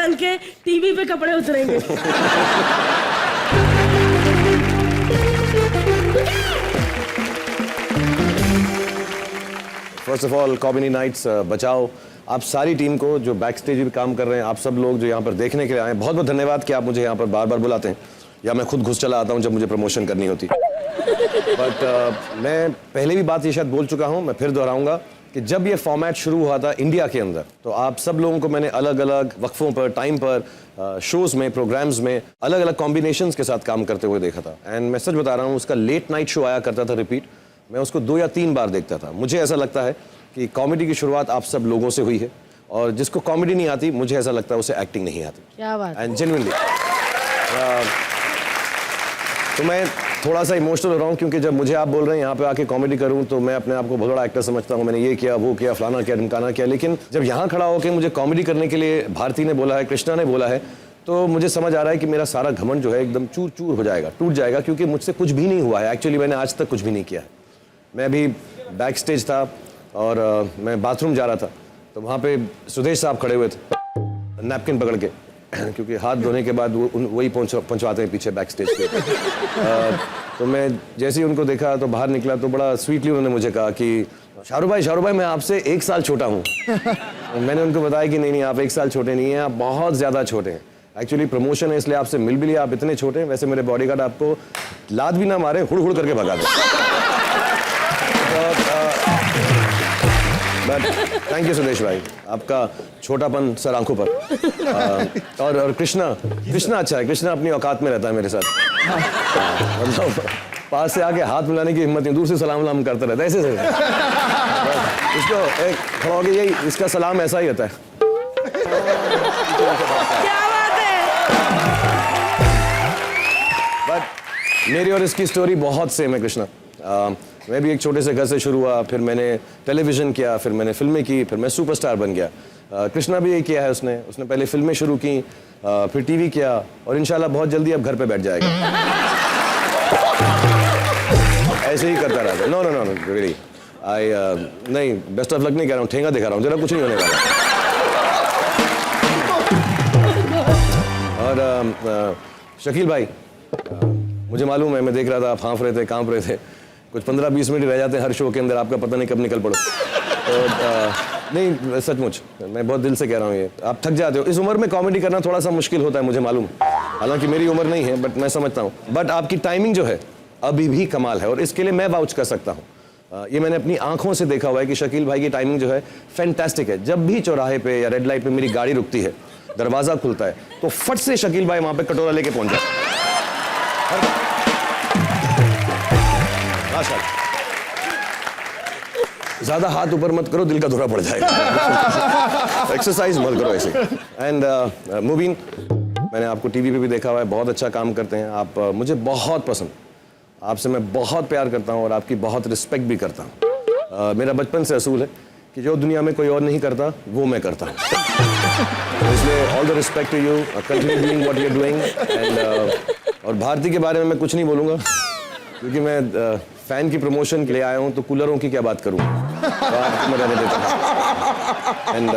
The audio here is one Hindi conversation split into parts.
रंग के टीवी पे कपड़े उतरेंगे। First of all Comedy Nights Bachao, आप सारी टीम को जो बैक स्टेज भी काम कर रहे हैं, आप सब लोग जो यहाँ पर देखने के लिए आए हैं, बहुत बहुत धन्यवाद कि आप मुझे यहाँ पर बार बार बुलाते हैं, या मैं खुद घुस चला आता हूँ जब मुझे प्रमोशन करनी होती। बट मैं पहले भी बात ये शायद बोल चुका हूँ, मैं फिर दोहराऊंगा कि जब ये फॉर्मेट शुरू हुआ था इंडिया के अंदर, तो आप सब लोगों को मैंने अलग अलग वक्फों पर, टाइम पर, शोज़ में, प्रोग्राम्स में अलग अलग कॉम्बिनेशंस के साथ काम करते हुए देखा था। एंड मैं सच बता रहा हूँ, उसका लेट नाइट शो आया करता था रिपीट, मैं उसको 2 या 3 बार देखता था। मुझे ऐसा लगता है कि कॉमेडी की शुरुआत आप सब लोगों से हुई है, और जिसको कॉमेडी नहीं आती, मुझे ऐसा लगता है उसे एक्टिंग नहीं आती। क्या बात। एंड जेन्युइनली तो मैं थोड़ा सा इमोशनल हो रहा हूँ, क्योंकि जब मुझे आप बोल रहे हैं यहाँ पे आके कॉमेडी करूँ, तो मैं अपने आप को बहुत बड़ा एक्टर समझता हूँ, मैंने ये किया, वो किया, फलाना किया, ढमकाना किया। लेकिन जब यहाँ खड़ा होकर मुझे कॉमेडी करने के लिए भारती ने बोला है, कृष्णा ने बोला है, तो मुझे समझ आ रहा है कि मेरा सारा घमंड जो है एकदम चूर चूर हो जाएगा, टूट जाएगा, क्योंकि मुझसे कुछ भी नहीं हुआ है। एक्चुअली मैंने आज तक कुछ भी नहीं किया है। मैं अभी बैक स्टेज था और मैं बाथरूम जा रहा था, तो वहाँ पे सुदेश साहब खड़े हुए थे नैपकिन पकड़ के, क्योंकि हाथ धोने के बाद वो वही पहुँचवाते हैं पीछे बैक स्टेज पे। तो मैं जैसे ही उनको देखा तो बाहर निकला, तो बड़ा स्वीटली उन्होंने मुझे कहा कि शाहरुख भाई मैं आपसे 1 साल छोटा हूँ। मैंने उनको बताया कि नहीं आप 1 साल छोटे नहीं हैं, आप बहुत ज़्यादा छोटे हैं। एक्चुअली प्रमोशन है इसलिए आपसे मिल भी लिया, आप इतने छोटे हैं। वैसे मेरे बॉडीगार्ड आपको लात भी ना मारे, हुड़ हुड़ करके भगा दे। बट थैंक यू सुदेश भाई, आपका छोटापन सर आंखों पर। और कृष्णा अच्छा है, कृष्णा अपनी औकात में रहता है मेरे साथ। मतलब पास से आके हाथ मिलाने की हिम्मत नहीं, दूर से सलाम वलाम करता रहता है ऐसे। इसको एक खड़ा हो गया, यही इसका सलाम ऐसा ही होता है। क्या बात है। बट मेरी और इसकी स्टोरी बहुत सेम है कृष्णा। मैं भी एक छोटे से घर से शुरू हुआ, फिर मैंने टेलीविज़न किया, फिर मैंने फिल्में की, फिर मैं सुपरस्टार बन गया। कृष्णा भी यही किया है, उसने पहले फिल्में शुरू की, फिर टीवी किया, और इंशाल्लाह बहुत जल्दी अब घर पे बैठ जाएगा। ऐसे ही करता रहता। नो रियली नहीं, बेस्ट ऑफ लक नहीं कह रहा हूँ, ठेंगा दिखा रहा हूँ, जरा कुछ नहीं होने वाला। और शकील भाई, मुझे मालूम है, मैं देख रहा था आप हाँफ रहे थे, कांप रहे थे, कुछ 15-20 मिनट रह जाते हैं हर शो के अंदर, आपका पता नहीं कब निकल पड़ो। तो नहीं, सचमुच मैं बहुत दिल से कह रहा हूँ, ये आप थक जाते हो। इस उम्र में कॉमेडी करना थोड़ा सा मुश्किल होता है, मुझे मालूम, हालांकि मेरी उम्र नहीं है, बट मैं समझता हूँ। बट आपकी टाइमिंग जो है अभी भी कमाल है, और इसके लिए मैं वाउच कर सकता हूँ। ये मैंने अपनी आंखों से देखा हुआ है कि शकील भाई की टाइमिंग जो है फैंटास्टिक है। जब भी चौराहे पे या रेड लाइट पे मेरी गाड़ी रुकती है, दरवाजा खुलता है, तो फट से शकील भाई वहां पे कटोरा लेके पहुंच जाते। ज्यादा हाथ ऊपर मत करो, दिल का दौरा पड़ जाएगा। एक्सरसाइज मत करो ऐसे। एंड मुबीन, मैंने आपको टीवी पे भी देखा हुआ है, बहुत अच्छा काम करते हैं आप। मुझे बहुत पसंद, आपसे मैं बहुत प्यार करता हूँ और आपकी बहुत रिस्पेक्ट भी करता हूँ। मेरा बचपन से असूल है कि जो दुनिया में कोई और नहीं करता वो मैं करता हूँ। तो इसलिए all the respect to you, continue doing what you are doing. And और भारती के बारे में मैं कुछ नहीं बोलूँगा, क्योंकि मैं फैन की प्रमोशन के लिए आया हूँ, तो कूलरों की क्या बात करूँ, तो आपको मैं रहने देता हूँ। And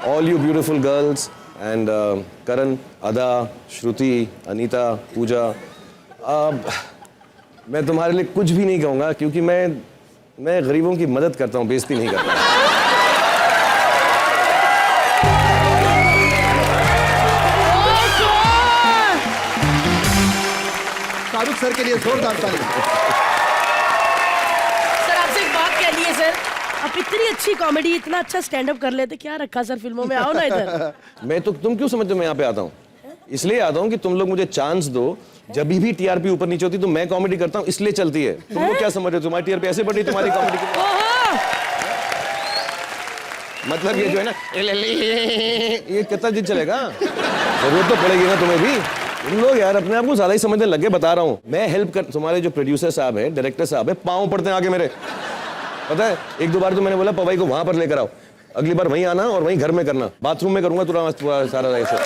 all you beautiful girls, and Karan, Ada, Shruti, Anita, पूजा, मैं तुम्हारे लिए कुछ भी नहीं कहूँगा, क्योंकि मैं गरीबों की मदद करता हूँ, बेइज्जती नहीं करता। शाहरुख सर के लिए जोरदार ताली। सर आपसे एक बात कहनी है सर, आप इतनी अच्छी कॉमेडी, इतना अच्छा स्टैंड अप कर लेते, क्या रखा सर फिल्मों में, आओ ना इधर। मैं तो, तुम क्यों समझते हो मैं यहाँ पे आता हूँ? इसलिए आता हूँ कि तुम लोग मुझे चांस दो। जब भी टीआरपी ऊपर नीचे होती तो मैं कॉमेडी करता हूँ, इसलिए चलती है। तुम लोग क्या समझ रहे हो, तुम्हारी टीआरपी ऐसे बढ़ी तुम्हारी कॉमेडी की? मतलब ये जो है ना, ये कितना दिन चलेगा? जरूरत तो पड़ेगी ना तुम्हें भी। तुम लोग यार अपने आप को ज्यादा ही समझने लग गए, बता रहा हूँ मैं। हेल्प कर, तुम्हारे जो प्रोड्यूसर साहब है, डायरेक्टर साहब है, पाँव पड़ते हैं आगे मेरे, पता है। 1-2 बार तो मैंने बोला पवाई को वहां पर लेकर आओ, अगली बार वहीं आना और वहीं घर में करना, बाथरूम में करूंगा तुरंत सारा ऐसे।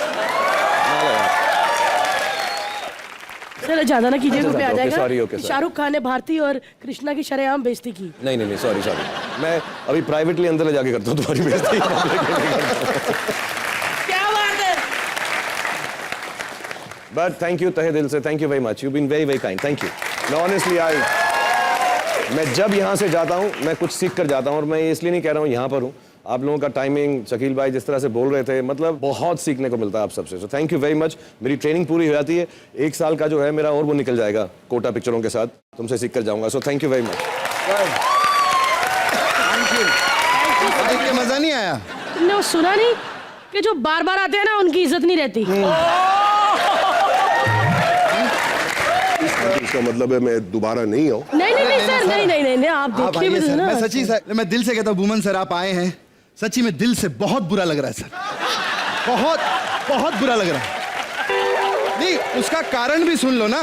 सर ज्यादा ना कीजिए, पे आ जाएगा। सॉरी, शाहरुख खान ने भारती और कृष्णा की शरेआम बेइज्जती की। नहीं, सॉरी, मैं अभी प्राइवेटली अंदर ले जाके करता हूँ तुम्हारी बेइज्जती। क्या बात है, बट थैंक यू तहे दिल से, thank you very much, you been very very kind, thank you. मैं ऑनेस्टली मैं जब यहाँ से जाता हूँ मैं कुछ सीख कर जाता हूँ, और मैं इसलिए नहीं कह रहा हूँ यहाँ पर हूँ, आप लोगों का टाइमिंग, शकील भाई जिस तरह से बोल रहे थे, मतलब बहुत सीखने को मिलता है आप सबसे। So thank you very much. मेरी ट्रेनिंग पूरी हो जाती है, 1 साल का जो है मेरा और वो निकल जाएगा कोटा पिक्चरों के साथ, तुमसे सीख कर जाऊंगा। So thank you very much. देख के मजा नहीं आया? तुमने वो सुना नहीं कि जो बार बार आते हैं ना उनकी इज्जत नहीं रहती। इसका मतलब है मैं दोबारा नहीं आऊँ? नहीं नहीं नहीं सर, नहीं नहीं नहीं, आप आप देखिए आइए भी सर, ना। मैं सच्ची सर, मैं दिल से कहता हूँ बुमन सर आप आए हैं, सच्ची में दिल से बहुत बुरा लग रहा है सर, बहुत बहुत बुरा लग रहा है। नहीं, उसका कारण भी सुन लो ना।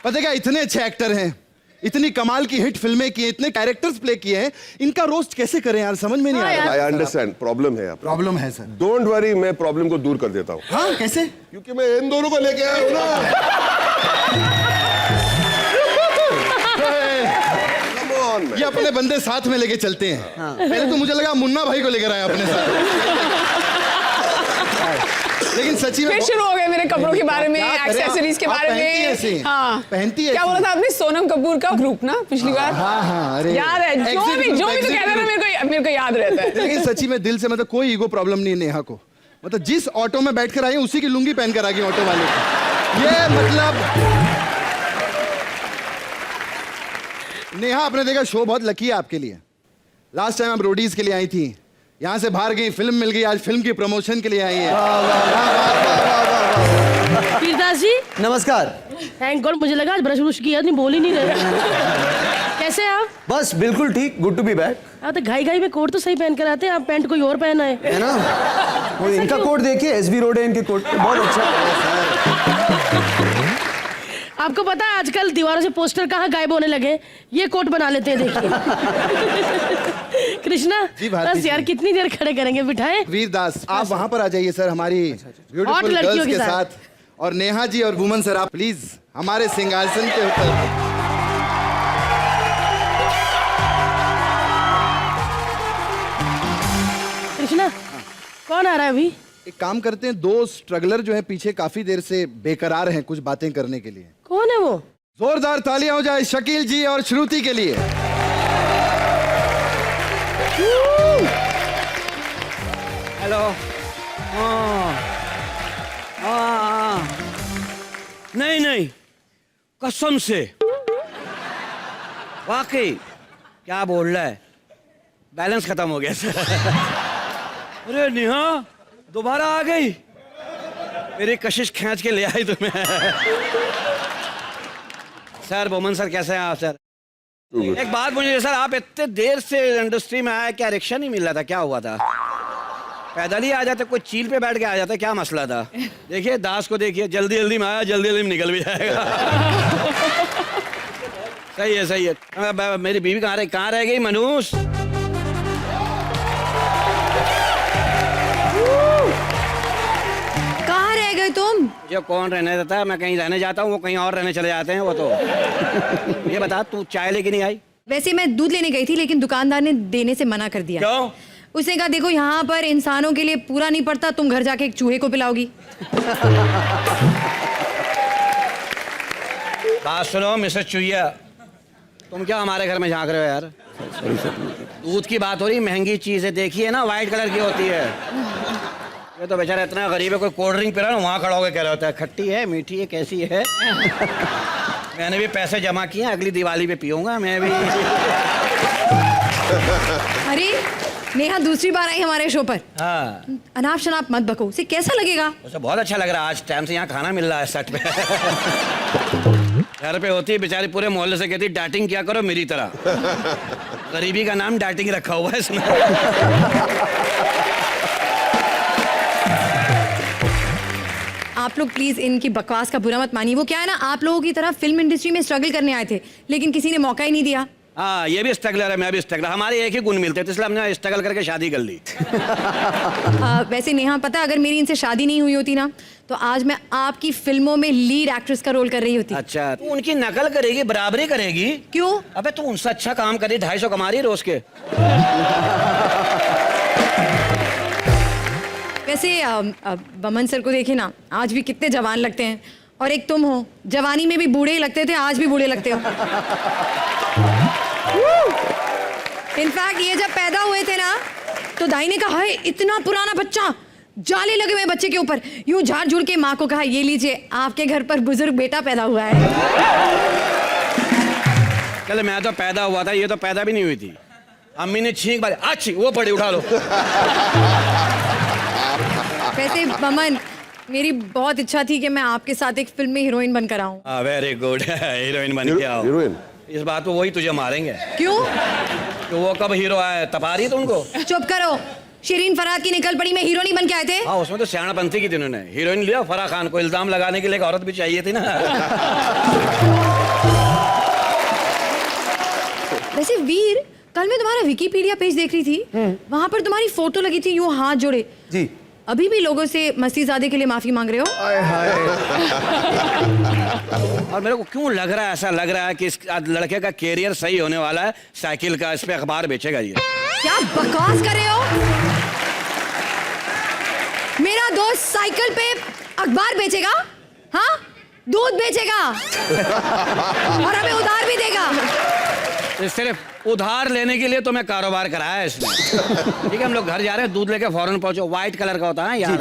पता क्या, इतने अच्छे एक्टर हैं, इतनी कमाल की हिट फिल्में की हैं, इतने कैरेक्टर्स प्ले किए हैं, इनका रोस्ट कैसे करें यार, समझ में नहीं आ रहा। आई अंडरस्टैंड, प्रॉब्लम है। प्रॉब्लम है सर। डोंट वरी, मैं प्रॉब्लम को दूर कर देता हूँ। हाँ, कैसे? क्योंकि मैं इन दोनों को लेके आया हूँ ना। Come on, man. ये अपने बंदे साथ में लेके चलते हैं। पहले तो मुझे लगा मुन्ना भाई को लेकर आए अपने साथ, लेकिन सच्ची में फिर शुरू हो गए मेरे कपड़ों के बारे में, क्या करें? एक्सेसरीज के आप बारे पहनती में। ऐसी? हाँ, पहनती क्या ऐसी? बोला था आपने? सोनम कपूर का ग्रुप ना पिछली बार। हाँ हाँ, अरे याद है, जो Exit भी group, तो exit कहता था group। मेरे को याद रहता है। लेकिन सच्ची में दिल से, मतलब कोई ईगो प्रॉब्लम नहीं है नेहा को, मतलब जिस ऑटो में बैठकर आई उसी की लुंगी पहनकर आ गई ऑटो वाले को। ये मतलब नेहा, आपने देखा शो बहुत लकी है आपके लिए। लास्ट टाइम आप रोडीज के लिए आई थी, यहाँ से बाहर गई, फिल्म मिल गई, आज फिल्म की प्रमोशन के लिए आई है। वीरदास जी नमस्कार। थैंक गॉड, मुझे लगा आज ब्रश ब्रुश किया नहीं, बोल ही नहीं रहे। कैसे हैं आप? बस बिल्कुल ठीक, गुड टू बी बैक। आप तो घाई घाई में कोट तो सही पहन कर आते हैं, आप पैंट कोई और पहना है। है ना, वो इनका कोट देखिए, एसबी रोड है इनके कोट, बहुत अच्छा। आपको पता है आजकल दीवारों से पोस्टर कहाँ गायब होने लगे, ये कोट बना लेते हैं, देखिए। कृष्णा जी, भारती बस यार जी। कितनी देर खड़े करेंगे, बिठाएं। वीरदास, आप वहां पर आ जाइए सर, हमारी हॉट ब्यूटीफुल लड़कियों गर्ल्स के के साथ। साथ। और नेहा जी और वुमन सर, आप प्लीज हमारे सिंहासन के ऊपर। कृष्णा कौन आ रहा है अभी? एक काम करते हैं, 2 स्ट्रगलर जो है पीछे काफी देर से बेकरार हैं कुछ बातें करने के लिए। कौन है वो? जोरदार तालियां हो जाए शकील जी और श्रुति के लिए। हेलो। नहीं नहीं, कसम से, वाकई। क्या बोल रहा है? बैलेंस खत्म हो गया सर। अरे नेहा दोबारा आ गई, मेरी कशिश खींच के ले आई तुम्हें। सर बोमन सर कैसे हैं आप सर? एक बात मुझे सर, आप इतने देर से इंडस्ट्री में आए, क्या रिक्शा नहीं मिल रहा था, क्या हुआ था? पैदल ही आ जाते, कोई चील पे बैठ के आ जाते, क्या मसला था? देखिए दास को देखिए, जल्दी जल्दी में आया, जल्दी जल्दी में निकल भी जाएगा। सही है सही है। मेरी बीवी कहाँ रह गई? मनूस कहाँ रह गए तुम? जो कौन रहने देता है, मैं कहीं रहने जाता हूँ, वो कहीं और रहने चले जाते हैं वो तो। ये बता, तू चाय लेके नहीं आई? वैसे मैं दूध लेने गई थी, लेकिन दुकानदार ने देने से मना कर दिया। क्यों? उसने कहा देखो यहाँ पर इंसानों के लिए पूरा नहीं पड़ता, तुम घर जाके एक चूहे को पिलाओगी। बात सुनो मिसेस चुहिया, तुम क्या हमारे घर में झांक रहे हो यार? दूध की बात हो रही, महंगी चीजें देखी है ना, व्हाइट कलर की होती है। ये तो बेचारा इतना गरीब है, कोई कोल्ड ड्रिंक पी रहा है ना, वहाँ खड़ा होकर कह रहा होता है खट्टी है, मीठी है, कैसी है? मैंने भी पैसे जमा किए, अगली दिवाली पे पीऊंगा मैं भी। अरे नेहा दूसरी बार आई हमारे शो पर। हाँ, अनाप शनाप मत बको, उसे कैसा लगेगा? उसे बहुत अच्छा लग रहा है, आज टाइम से यहाँ खाना मिल रहा है सेट पे। घर पे होती है बेचारी, पूरे मोहल्ले से कहती डाइटिंग क्या करो मेरी तरह। गरीबी का नाम डाइटिंग रखा हुआ है इसमें। आप लोग प्लीज इनकी बकवास का बुरा मत मानिए। वो क्या है ना, आप लोगों की तरह फिल्म इंडस्ट्री में स्ट्रगल करने आए थे, लेकिन किसी ने मौका ही नहीं दिया। हाँ, ये भी स्ट्रगलर है, मैं भी स्ट्रगलर, हमारे एक ही गुण मिलते थे, इसलिए हमने स्ट्रगल करके शादी कर ली। वैसे नेहा, पता अगर मेरी इनसे शादी नहीं हुई होती ना, तो आज मैं आपकी फिल्मों में लीड एक्ट्रेस का रोल कर रही होती। अच्छा, तू उनकी नकल करेगी, बराबरी करेगी? क्यों? अबे तू उनसे अच्छा काम करी, 250 कमा रही है रोज के। वैसे बमन सर को देखे ना, आज भी कितने जवान लगते हैं, और एक तुम हो, जवानी में भी बूढ़े ही लगते थे, आज भी बूढ़े लगते हो। इनफैक्ट ये जब पैदा हुए थे ना, तो दाई ने कहा, इतना पुराना बच्चा, जाले लगे हुए बच्चे के ऊपर, यूं झाड़ झूड़ के माँ को कहा, ये लीजिए आपके घर पर बुजुर्ग बेटा पैदा हुआ है। चल मैं तो पैदा हुआ था, ये तो पैदा भी नहीं हुई थी। अम्मी ने छींक मारी, अच्छी वो पड़ी, उठा लो। वैसे बमन, मेरी बहुत इच्छा थी कि मैं आपके साथ एक फिल्म में हीरोइन बनकर आऊं। वेरी गुड, हीरोइन बन के आओ। हीरोइन? इस बात को वही तुझे मारेंगे। क्यों? तो वो कब हीरो आया, तपा रही है तुमको? चुप करो, शिरीन फरहाद की निकल पड़ी में हीरोइन बन के आए थे। हाँ, उसमें तो सियाणापंथी की थी उन्होंने। हीरोइन लिया फराह खान को, इल्जाम लगाने के लिए एक औरत भी चाहिए थी ना। वैसे वीर, कल मैं तुम्हारा विकिपीडिया पेज देख रही थी, वहां पर तुम्हारी फोटो लगी थी यूं हाथ जोड़े। जी। अभी भी लोगों से मसीहजादे के लिए माफी मांग रहे हो? आय हाय। और मेरे को क्यों लग रहा है, ऐसा लग रहा है कि इस लड़के का कैरियर सही होने वाला है, साइकिल का, इस पे अखबार बेचेगा ये। क्या बकवास कर रहे हो? मेरा दोस्त साइकिल पे अखबार बेचेगा? हाँ, दूध बेचेगा और हमें उधार भी देगा। सिर्फ उधार लेने के लिए तो मैं कारोबार कराया है इसने। ठीक है, हम लोग घर जा रहे हैं, दूध लेके फौरन पहुंचो। व्हाइट कलर का होता है यार।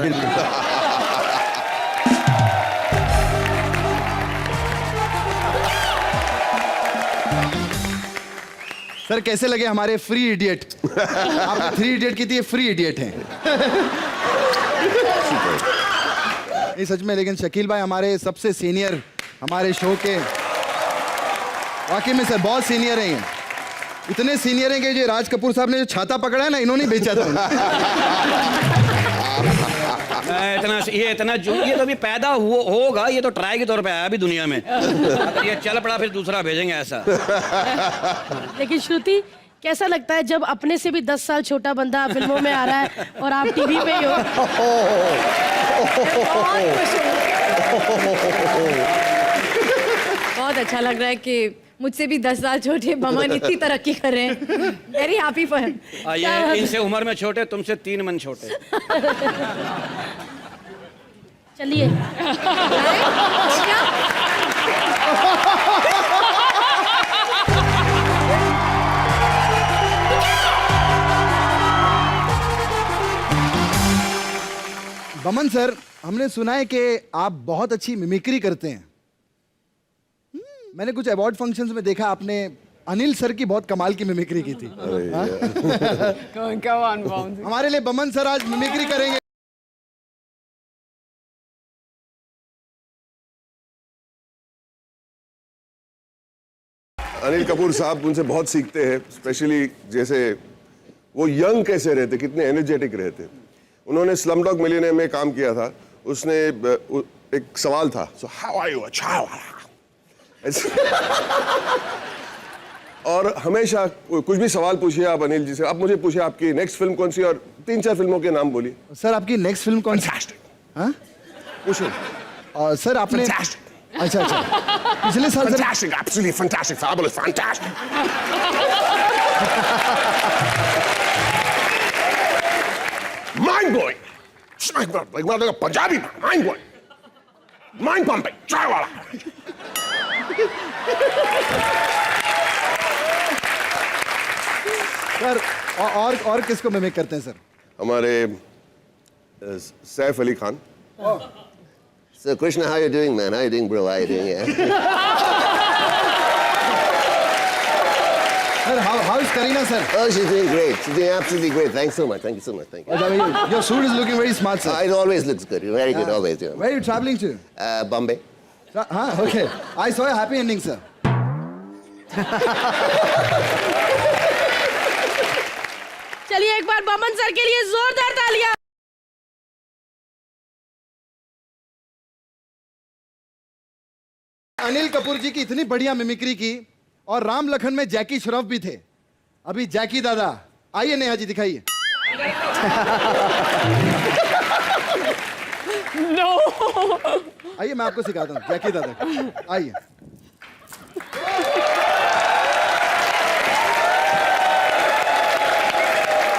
सर कैसे लगे हमारे फ्री इडियट? आपने 3 इडियट की थी, ये फ्री इडियट है। नहीं सच में, लेकिन शकील भाई हमारे सबसे सीनियर हमारे शो के, वाकई में सर बहुत सीनियर हैं ये। इतने सीनियर हैं कि जो राज कपूर साहब ने जो छाता पकड़ा है ना, इन्होंने बेचा था। ये तो अभी पैदा होगा, ये तो ट्राई के तौर पे आया अभी दुनिया में। अगर ये चल पड़ा फिर दूसरा भेजेंगे ऐसा। लेकिन श्रुति, कैसा लगता है जब अपने से भी 10 साल छोटा बंदा फिल्मों में आ रहा है और आप टीवी पे ही हो? बहुत अच्छा लग रहा है कि मुझसे भी 10 साल छोटे बमन इतनी तरक्की कर रहे हैं। Very happy for him. ये इनसे उम्र में छोटे, तुमसे 3 मन छोटे। चलिए। बमन सर, हमने सुना है कि आप बहुत अच्छी मिमिक्री करते हैं। मैंने कुछ अवार्ड फंक्शंस में देखा आपने अनिल सर की बहुत कमाल की मिमिक्री की थी। हमारे लिए बमन सर आज मिमिक्री करेंगे। अनिल कपूर साहब उनसे बहुत सीखते हैं, स्पेशली जैसे वो यंग कैसे रहते, कितने एनर्जेटिक रहते। उन्होंने स्लमडॉग मिलियनेयर में काम किया था, उसने एक सवाल था, सो हाउ आर यू, अच्छा। और हमेशा कुछ भी सवाल पूछिए आप अनिल जी से। आप मुझे पूछिए आपकी नेक्स्ट फिल्म कौन सी, और 3-4 फिल्मों के नाम बोलिए। सर आपकी नेक्स्ट फिल्म कौन सी? हाँ? पूछिए। सर आपने अच्छा पिछले साल sir Fantastic, absolutely fantastic, fabulous, fantastic. Mind blowing. Like मतलब Punjabi mind blowing. Mind pumping. चाय वाला। सर और किसको मिमिक करते हैं सर? हमारे Saif Ali Khan. So Krishna, how you doing, man? How you doing, bro? How you doing? Yeah. Sir, how is Karina, sir? Oh, she's doing great. She's doing absolutely great. Thanks so much. Thank you so much. Thank you. Your suit is looking very smart, sir. It always looks good. Very good, always. Yeah. Where are you traveling to? Bombay. Okay. I saw a happy ending, sir. चलिए एक बार बमन सर के लिए जोरदार तालियां। अनिल कपूर जी की इतनी बढ़िया मिमिक्री की, और राम लखन में जैकी श्रॉफ भी थे। अभी जैकी दादा आइए, नेहा जी दिखाइए। नो। आइए मैं आपको सिखाता हूँ जैकी दादा, आइए।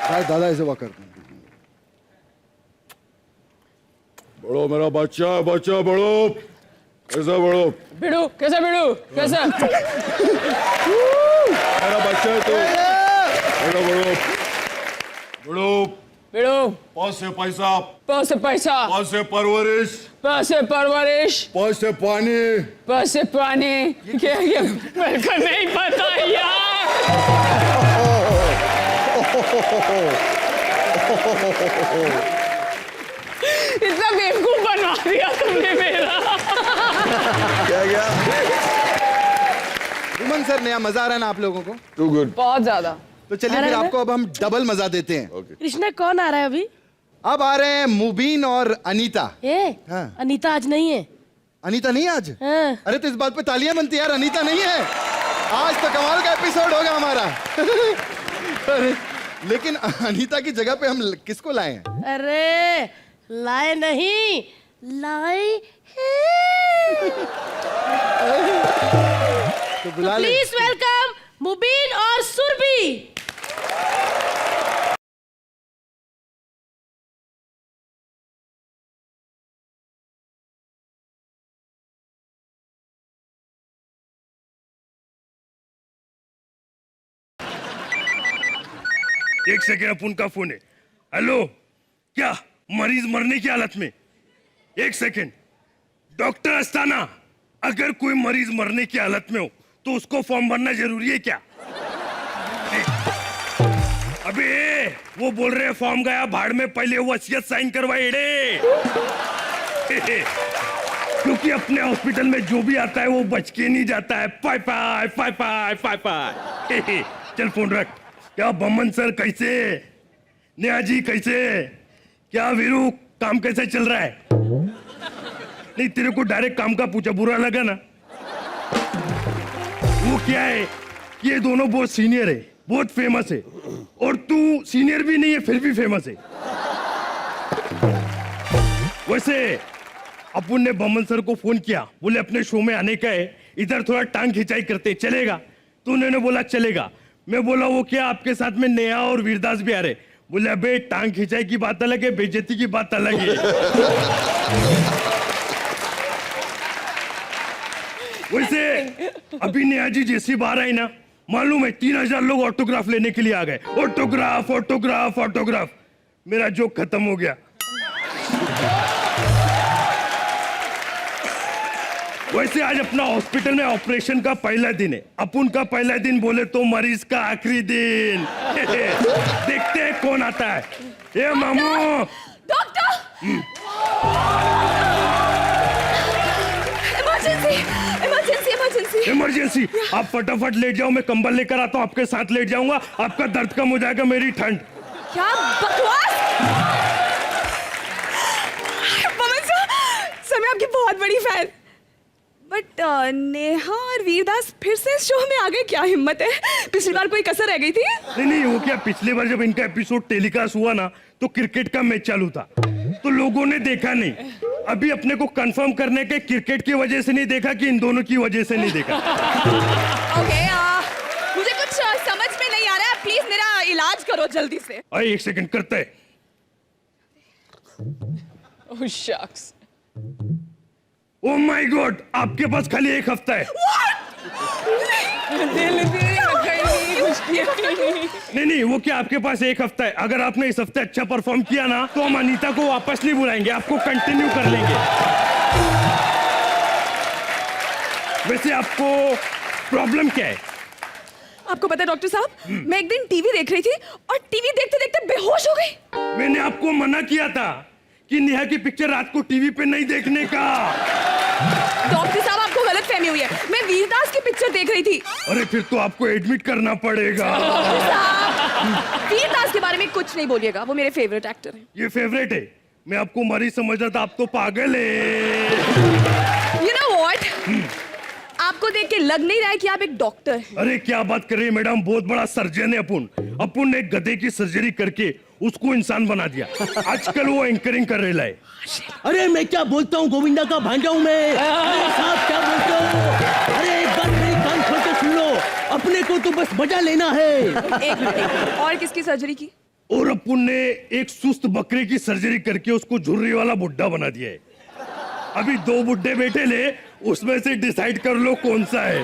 भाई दादा ऐसे वॉक करते हैं। बड़ो मेरा बच्चा बच्चा बड़ो कैसा बड़ो बिड़ू कैसा बिड़ू कैसा मेरा बच्चा है तो बड़ो बड़ो बड़ो बिड़ू पाँच से पैसा पैसे पैसा पाँच से परवरिश पैसे परवरिश पाँच से पानी पैसे पानी क्या ये मेरे को नहीं पता यार इतना बेवकूफ बनवा दिया तुमने मेरा क्या क्या बुमन सर, नया मजा आ रहा है ना आप लोगों को? टू गुड बहुत ज्यादा तो चलिए फिर आपको अब हम डबल मजा देते हैं। कृष्णा कौन आ रहा है अभी? अब आ रहे हैं मुबीन और अनीता। हाँ। अनीता आज नहीं है। अनीता नहीं आज? हाँ। अरे तो इस बात पे तालियां बनती है यार, अनीता नहीं है आज, तो कमाल का एपिसोड होगा हमारा। अरे लेकिन अनीता की जगह पे हम किसको लाए हैं? अरे लाए नहीं, लाए हैं। तो बुला ले। प्लीज वेलकम मुबीन और सुरभि। एक सेकेंड, अपुन का फोन है। हेलो, क्या मरीज मरने की हालत में? एक सेकेंड, डॉक्टर अस्ताना, अगर कोई मरीज मरने की हालत में हो तो उसको फॉर्म भरना जरूरी है क्या? अबे वो बोल रहे हैं फॉर्म गया भाड़ में, पहले वसीयत साइन करवाए रे। क्योंकि अपने हॉस्पिटल में जो भी आता है वो बच के नहीं जाता है। पाई पाई पाई पाई पाई पाई। चल फोन रख। क्या बमन सर कैसे? नेहा जी कैसे? क्या वीरू काम कैसे चल रहा है? नहीं तेरे को डायरेक्ट काम का पूछा, बुरा लगा ना? वो क्या है कि ये दोनों बहुत सीनियर है, बहुत फेमस है, और तू सीनियर भी नहीं है फिर भी फेमस है। वैसे अपुन ने बमन सर को फोन किया, बोले अपने शो में आने का है, इधर थोड़ा टांग खिंचाई करते, चलेगा? तो उन्होंने बोला चलेगा। मैं बोला वो क्या आपके साथ में नेहा और वीरदास भी आ रहे? बोले अबे टांग खिंचाई की बात अलग है, बेइज्जती की बात अलग है। वैसे अभी नेहा जी जैसी बाहर आई ना, मालूम है 3000 लोग ऑटोग्राफ लेने के लिए आ गए। Autograph autograph autograph. मेरा जोक खत्म हो गया। वैसे आज अपना हॉस्पिटल में ऑपरेशन का पहला दिन है। अपुन का पहला दिन बोले तो मरीज का आखिरी दिन। देखते हैं कौन आता है। ए मामू, doctor, emergency emergency emergency emergency. आप फटाफट लेट जाओ, मैं कंबल लेकर आता हूँ, आपके साथ लेट जाऊंगा, आपका दर्द कम हो जाएगा, मेरी ठंड। क्या बकवास। पवन सर, मैं आपकी बहुत बड़ी फैन। बट नेहा और वीरदास फिर से शो में आ गए, क्या हिम्मत है? पिछली बार कोई कसर रह गई थी? नहीं वो क्या, पिछली बार जब इनका एपिसोड टेलीकास्ट हुआ ना तो क्रिकेट का मैच चालू था तो लोगों ने देखा नहीं। अभी अपने को कंफर्म करने के क्रिकेट की वजह से नहीं देखा कि इन दोनों की वजह से नहीं देखा। ओके, मुझे कुछ समझ में नहीं आ रहा है, प्लीज मेरा इलाज करो जल्दी से। अरे एक सेकंड करते हैं। ओह शक्स, ओह माय गॉड, आपके पास खाली एक हफ्ता है। नहीं वो क्या, आपके पास एक हफ्ता है। अगर आपने इस हफ्ते अच्छा परफॉर्म किया ना तो हम अनीता को वापस नहीं बुलाएंगे, आपको कंटिन्यू कर लेंगे। वैसे आपको प्रॉब्लम क्या है? आपको पता है डॉक्टर साहब, मैं एक दिन टीवी देख रही थी और टीवी देखते देखते बेहोश हो गई। मैंने आपको मना किया था कि नेहा की पिक्चर रात को टीवी पे नहीं देखने का। डॉक्टर साहब, आपको गलतफहमी हुई है, मैं वीरदास की पिक्चर देख रही थी। अरे फिर तो आपको एडमिट करना पड़ेगा। वीरदास के बारे में कुछ नहीं बोलिएगा, वो मेरे फेवरेट एक्टर हैं। ये फेवरेट है, मैं आपको मरीज समझ रहा था, आप तो पागल है। You know what? आपको देख के लग नहीं रहा है कि आप एक डॉक्टर हैं। अरे क्या बात कर रही है मैडम, बहुत बड़ा सर्जन है अपुन ने गधे की सर्जरी करके उसको इंसान बना दिया। आजकल वो एंकरिंग कर रहा है। अरे मैं क्या बोलता हूँ, गोविंदा का भांजा हूँ मैं। साहब क्या बोलते हो? अरे एक बार मेरी कान खोल के सुन लो, अपने को तो बस मजा लेना है। एक मिनट, और किसकी सर्जरी की? और अपुन ने एक सुस्त बकरे की सर्जरी करके उसको झुर्री वाला बुड्ढा बना दिया है। अभी 2 बुड्ढे बैठे ले, उसमें से डिसाइड कर लो कौन सा है।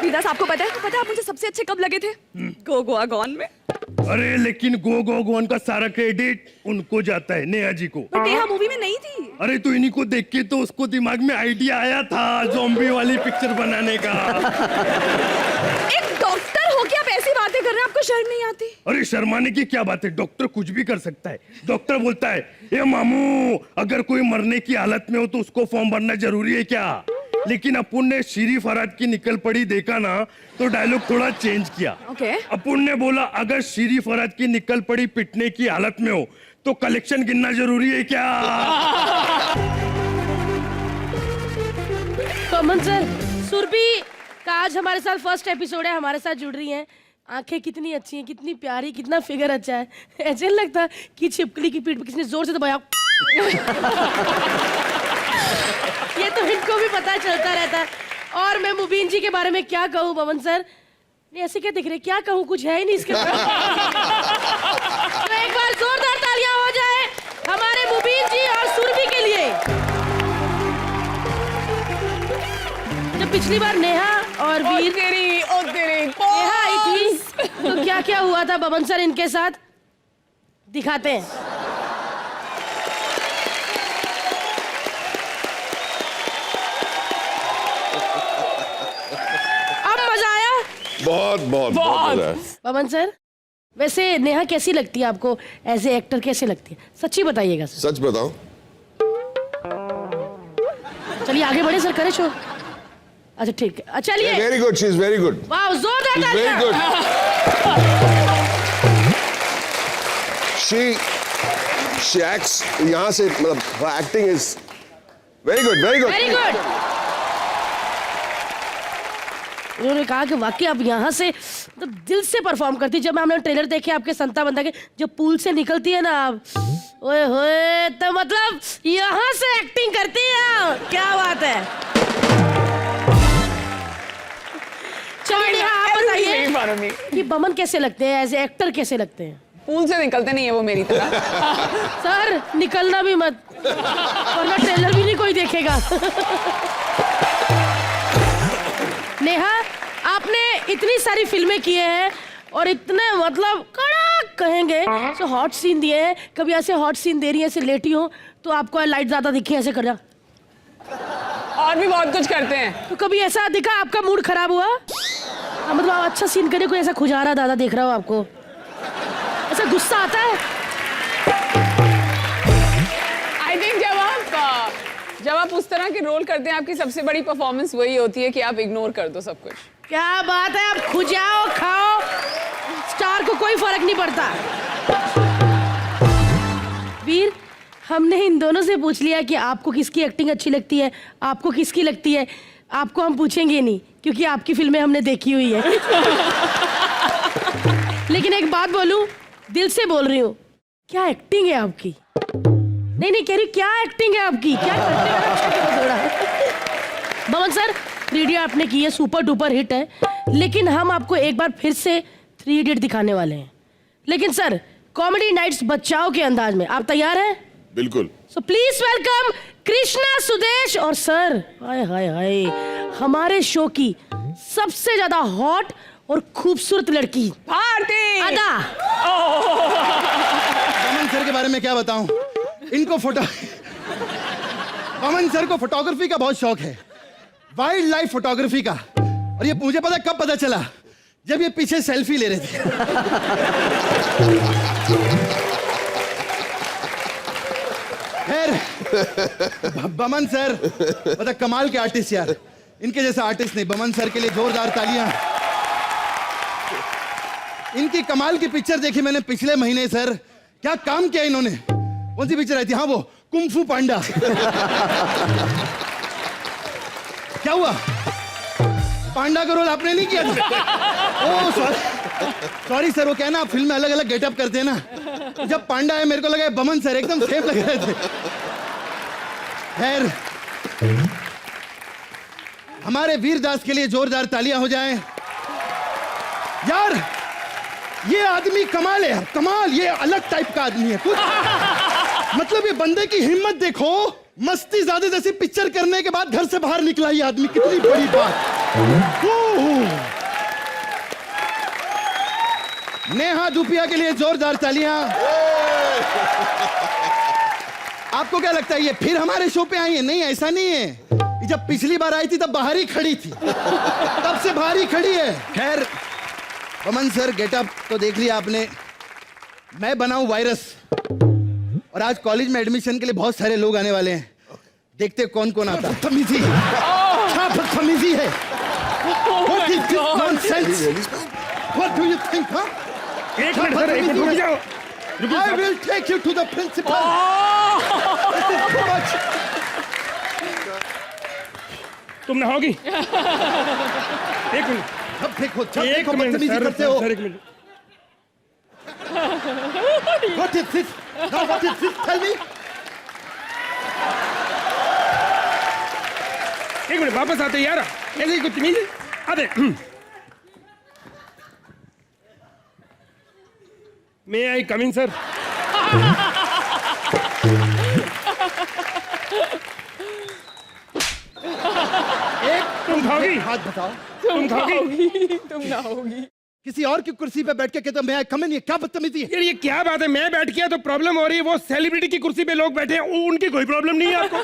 वीरदास, आपको पता है आप मुझे सबसे अच्छे कब लगे थे? गो गोवा गॉन में। अरे लेकिन गो गो गोन का सारा क्रेडिट उनको जाता है, नेहा जी को। बट नेहा मूवी में नहीं थी। अरे तो इन्हीं को देख के तो उसको दिमाग में आइडिया आया था ज़ॉम्बी वाली पिक्चर बनाने का। एक डॉक्टर हो के आप ऐसी बातें कर रहे हैं, आपको शर्म नहीं आती? अरे शर्माने की क्या बात है, डॉक्टर कुछ भी कर सकता है। डॉक्टर बोलता है, ए मामू, अगर कोई मरने की हालत में हो तो उसको फॉर्म भरना जरूरी है क्या? लेकिन अपुन ने शीरी फराद की निकल पड़ी देखा ना, तो डायलॉग थोड़ा चेंज किया। ओके। अपुन ने बोला, अगर शीरी फराद की निकल पड़ी पिटने की हालत में हो तो कलेक्शन गिनना जरूरी है क्या? कॉमन सर, सुरभि का आज हमारे साथ फर्स्ट एपिसोड है, हमारे साथ जुड़ रही हैं। आंखें कितनी अच्छी हैं, कितनी प्यारी, कितना फिगर अच्छा है। ऐसे नहीं लगता कि छिपकली की पीठ पे किसने जोर से दबाया। ये तो इनको भी पता चलता रहता है। और मैं मुबीन जी के बारे में क्या कहूँ बमन सर, नहीं ऐसे क्या दिख रहे, क्या कहूँ, कुछ है ही नहीं इसके बारे में। तो एक बार जोरदार तालियां हो जाए हमारे मुबीन जी और सुरभि के लिए। जब पिछली बार नेहा और वीर नेहा आई थी तो क्या क्या हुआ था बमन सर इनके साथ, दिखाते हैं। बहुत बहुत बहुत मजा है। पवन सर, वैसे नेहा कैसी लगती है आपको, एज ए एक्टर कैसे लगती है, सच्ची बताइएगा सर। सच बताओ। चलिए आगे बढ़े सर, करें शो। अच्छा ठीक है, चलिए। Very good, she is very good. वाह, जोरदार तालियां। Very good. शी एक्ट्स, यहाँ से मतलब acting is very good, very good, very good. उन्होंने कहा कि वाकई आप यहाँ से तो दिल से परफॉर्म करती है। जब हमने ट्रेलर देखे आपके संता बंदा के, जब पूल से निकलती है ना आप, ओए होए, तो मतलब यहाँ से एक्टिंग करती है, क्या बात है। चलिए आप बताइए कि बमन कैसे लगते हैं, एज ए एक्टर कैसे लगते हैं? पूल से निकलते नहीं है वो मेरी तरह। सर निकलना भी मत, वरना ट्रेलर भी नहीं कोई देखेगा। नेहा, आपने इतनी सारी फिल्में किए हैं और इतने मतलब कड़क कहेंगे तो हॉट सीन दिए हैं। कभी ऐसे हॉट सीन दे रही है, ऐसे लेटी हो तो आपको लाइट ज्यादा दिखे, ऐसे कर जा। और भी बहुत कुछ करते हैं। तो कभी ऐसा दिखा आपका मूड खराब हुआ? मतलब आप अच्छा सीन करे, कोई ऐसा खुजारा दादा देख रहा हो आपको, ऐसा गुस्सा आता है? आई थिंक जब आप उस तरह के रोल करते हैं, आपकी सबसे बड़ी परफॉर्मेंस वही होती है कि आप इग्नोर कर दो सब कुछ। क्या बात है, आप खुजाओ खाओ, स्टार को कोई फर्क नहीं पड़ता। वीर, हमने इन दोनों से पूछ लिया कि आपको किसकी एक्टिंग अच्छी लगती है, आपको किसकी लगती है। आपको हम पूछेंगे नहीं क्योंकि आपकी फिल्में हमने देखी हुई है। लेकिन एक बात बोलूं, दिल से बोल रही हूँ, क्या एक्टिंग है आपकी। नहीं कह रही, क्या एक्टिंग है आपकी, क्या करते हो। बमन सर, 3 इडियट आपने की है, सुपर डुपर हिट है, लेकिन हम आपको एक बार फिर से 3 इडियट दिखाने वाले हैं। लेकिन सर, कॉमेडी नाइट्स बच्चाओं के अंदाज में, आप तैयार हैं? बिल्कुल। So please welcome Krishna Sudesh और सर, हाय हाय हाय, हमारे शो की सबसे ज्यादा हॉट और खूबसूरत लड़की भारती अदा। बमन सर के बारे में क्या बताऊं, इनको बमन सर को फोटोग्राफी का बहुत शौक है, वाइल्ड लाइफ फोटोग्राफी का। और ये मुझे कब पता चला, जब ये पीछे सेल्फी ले रहे थे। खैर, बमन सर मतलब कमाल के आर्टिस्ट यार, इनके जैसा आर्टिस्ट नहीं। बमन सर के लिए जोरदार तालियां। इनकी कमाल की पिक्चर देखी मैंने पिछले महीने सर, क्या काम किया इन्होंने। कौन सी पिक्चर आई थी? हाँ, वो कुंफू पांडा। क्या हुआ, पांडा का रोल आपने नहीं किया था? ओह सॉरी सर, वो क्या ना, फिल्म में अलग अलग गेटअप करते हैं ना, जब पांडा है मेरे को लगा बमन सर एकदम सेफ लग रहे थे। खैर, हमारे वीरदास के लिए जोरदार तालियां हो जाएं। यार ये आदमी कमाल है, कमाल। ये अलग टाइप का आदमी है कुछ। मतलब ये बंदे की हिम्मत देखो, मस्ती ज्यादा जैसी पिक्चर करने के बाद घर से बाहर निकला ये आदमी, कितनी बड़ी बात। नेहा धूपिया के लिए जोरदार तालियां। आपको क्या लगता है ये फिर हमारे शो पे आई है? नहीं, ऐसा नहीं है। जब पिछली बार आई थी तब बाहर ही खड़ी थी, तब से बाहर ही खड़ी है। खैर बमन सर, गेटअप तो देख लिया आपने। मैं बनाऊं वायरस, और आज कॉलेज में एडमिशन के लिए बहुत सारे लोग आने वाले हैं। देखते कौन कौन आता है। बदतमीजी, क्या बदतमीजी है। What is this nonsense? What do you think, huh? एक मिनट सर, एक मिनट रुक जाओ। I will take you to the principal. This is too much. तुम नहाओगी? एक मिनट। जब देखो एक मिनट बदतमीजी सर, करते हो। सर, एक minute. What is this? Now what is this? Tell me. एक मिनट, वापस आते यार। ऐसे ही कुछ तमीज आते। मे आई कम इन सर? तुम खाओगी? हाथ बताओ। तुम खाओगी? तुम ना होगी। किसी और की कुर्सी पे बैठ के कहते मैं कम इन, ये क्या बदतमीजी है? यार ये क्या बात है? मैं बैठ गया तो प्रॉब्लम हो रही है, वो सेलिब्रिटी की कुर्सी पे लोग बैठे हैं, उनकी कोई प्रॉब्लम नहीं है आपको?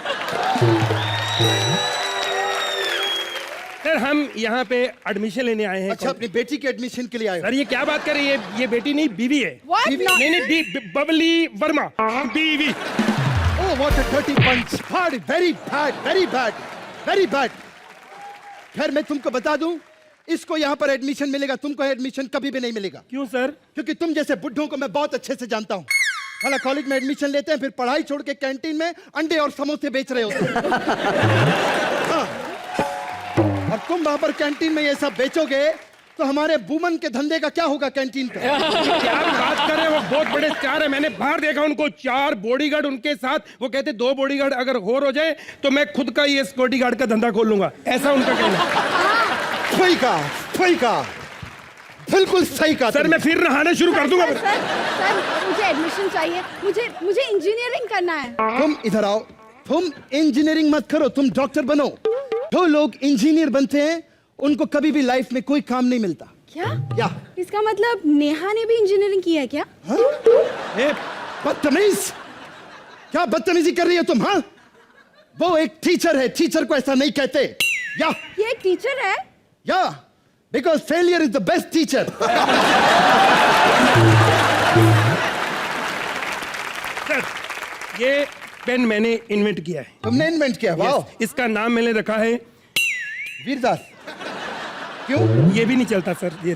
सर हम यहाँ पे एडमिशन लेने आए हैं। अच्छा, अपनी बेटी के एडमिशन के लिए आए हो? सर ये क्या बात कर रही है? ये बेटी नहीं, बीवी है। What? नहीं नहीं, बबली वर्मा, बीवी। Oh, what a dirty punch! Hard, very bad, very bad, very bad. खैर मैं तुमको बता दूं, इसको यहाँ पर एडमिशन मिलेगा, तुमको एडमिशन कभी भी नहीं मिलेगा। क्यों सर? क्योंकि तुम जैसे बुड्ढों को मैं बहुत अच्छे से जानता हूँ। साला कॉलेज में एडमिशन लेते हैं, फिर पढ़ाई छोड़ के कैंटीन में अंडे और समोसे बेच रहे होते हैं। हाँ। और तुम वहां पर कैंटीन में ये सब बेचोगे तो हमारे बुमन के धंधे का क्या होगा कैंटीन का? क्या बात कर रहे हैं? वो बहुत बड़े स्टार है, मैंने बाहर देखा उनको, 4 बॉडीगार्ड उनके साथ। वो कहते 2 बॉडीगार्ड अगर और हो जाए तो मैं खुद का ये सिक्योरिटी गार्ड का धंधा खोल लूंगा, ऐसा उनका कहना है। सही कहा, बिल्कुल सही कहा। सर मैं फिर नहाने शुरू कर दूंगा। सर मुझे एडमिशन चाहिए, मुझे इंजीनियरिंग करना है। तुम इधर आओ। तुम इंजीनियरिंग मत करो, तुम डॉक्टर बनो। जो लोग इंजीनियर बनते हैं उनको कभी भी लाइफ में कोई काम नहीं मिलता। क्या? इसका मतलब नेहा ने भी इंजीनियरिंग की है क्या? हाँ? ए, बदतमीज, क्या बदतमीजी कर रही हो तुम? हाँ, वो एक टीचर है, टीचर को ऐसा नहीं कहते। या ये एक टीचर है? या because failure is the best teacher. Sir ये पेन मैंने इन्वेंट किया है। तुमने इन्वेंट किया? वाह। इसका नाम मैंने रखा है वीरदास। क्यों? ये भी नहीं चलता सर, ये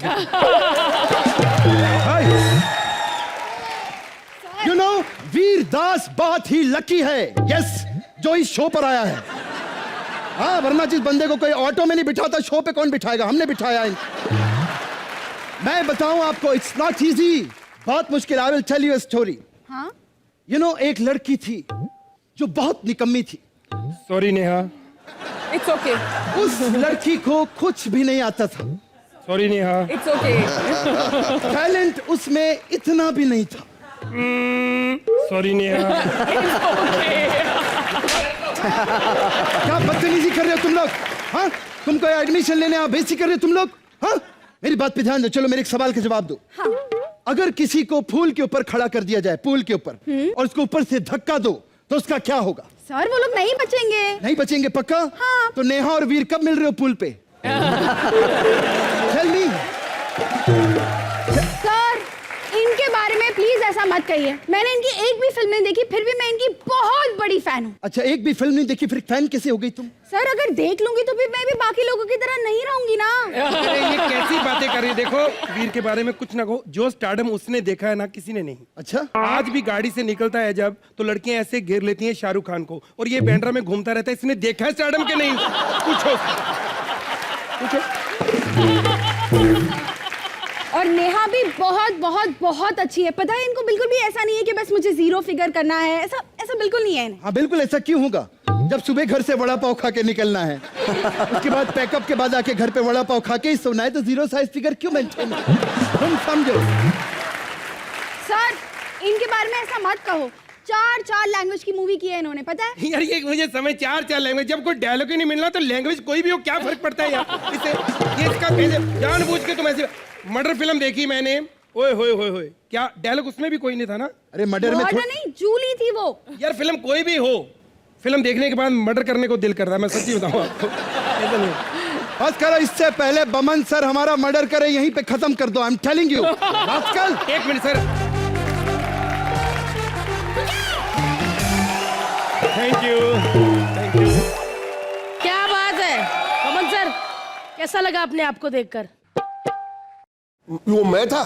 यू नो वीरदास बहुत ही लकी है, यस, जो इस शो पर आया है। हाँ, वरना जिस बंदे को कोई ऑटो में नहीं बिठाता, शो पे कौन बिठाएगा? हमने बिठाया है। मैं बताऊं आपको, इट्स नॉट इजी, बहुत मुश्किल। I will tell you a story. हाँ? यू नो एक लड़की थी जो बहुत निकम्मी थी। सॉरी नेहा। It's okay. उस लड़की को कुछ भी नहीं आता था। Sorry Neha. It's okay. Talent उसमें इतना भी नहीं था। सॉरी नेहा। क्या बदतमीजी कर रहे हो तुम लोग? हाँ, तुमको एडमिशन लेने आप बेइज्जती कर रहे हो तुम लोग? हाँ, मेरी बात पे ध्यान दो। चलो मेरे एक सवाल का जवाब दो। हाँ। अगर किसी को पूल के ऊपर खड़ा कर दिया जाए, पूल के ऊपर, और उसको ऊपर से धक्का दो तो उसका क्या होगा? सर वो लोग नहीं बचेंगे। नहीं बचेंगे पक्का? हाँ। तो नेहा और वीर कब मिल रहे हो पूल पे? Tell me. सर इनके बारे में प्लीज ऐसा मत कहिए। मैंने इनकी एक भी फिल्म नहीं देखी, फिर भी मैं इनकी बहुत बड़ी फैन हूँ। अच्छा, एक भी फिल्म नहीं देखी, फिर फैन कैसे हो गई तुम? सर अगर देख लूंगी तो फिर मैं भी बाकी लोगों की तरह नहीं रहूंगी ना। अरे ये कैसी बातें कर रही है? देखो वीर के बारे में कुछ ना कहो, जो स्टारडम उसने देखा है ना, किसी ने नहीं। अच्छा, आज भी गाड़ी से निकलता है जब, तो लड़कियां ऐसे घेर लेती हैं शाहरुख खान को, और ये बैंड्रा में घूमता रहता है। इसने देखा है स्टारडम के नहीं? पूछो और नेहा भी बहुत बहुत बहुत अच्छी है। पता है इनको बिल्कुल भी ऐसा नहीं है कि बस मुझे 0 फिगर करना है, ऐसा बिल्कुल नहीं है इन्हें। हाँ बिल्कुल ऐसा क्यों होगा? जब सुबह घर से वड़ा पाव खा के निकलना है, उसके बाद पैकअप के बाद आके घर पे वड़ा पाव खा के ही सोना है, तो 0 साइज फिगर क्यों मेंटेन? तुम समझो। सर इनके बारे में ऐसा मत कहो, 4 लैंग्वेज की मूवी की है इन्होंने, पता है? यार ये मुझे समझ 4 लैंग्वेज, जब कोई डायलॉग ही नहीं मिलना तो लैंग्वेज कोई भी हो क्या फर्क पड़ता है यार। इससे ये इसका कैसे जानबूझ के तुम ऐसे। मर्डर फिल्म देखी मैंने, ओए होए होए होए, क्या डायलॉग उसमें भी कोई नहीं था ना? अरे मर्डर में मर्डर नहीं, जूली थी वो। यार फिल्म कोई भी हो, फिल्म देखने के बाद मर्डर करने को दिल कर रहा है, मैं सच्ची बताऊं आपको। ऐसा नहीं। बस करो, इससे पहले बमन सर हमारा मर्डर करे यहीं पे खत्म कर दो। I am telling you. Rascal. 1 minute sir. Thank you. क्या बात है पवन सर, कैसा लगा अपने आप को देखकर? वो मैं था।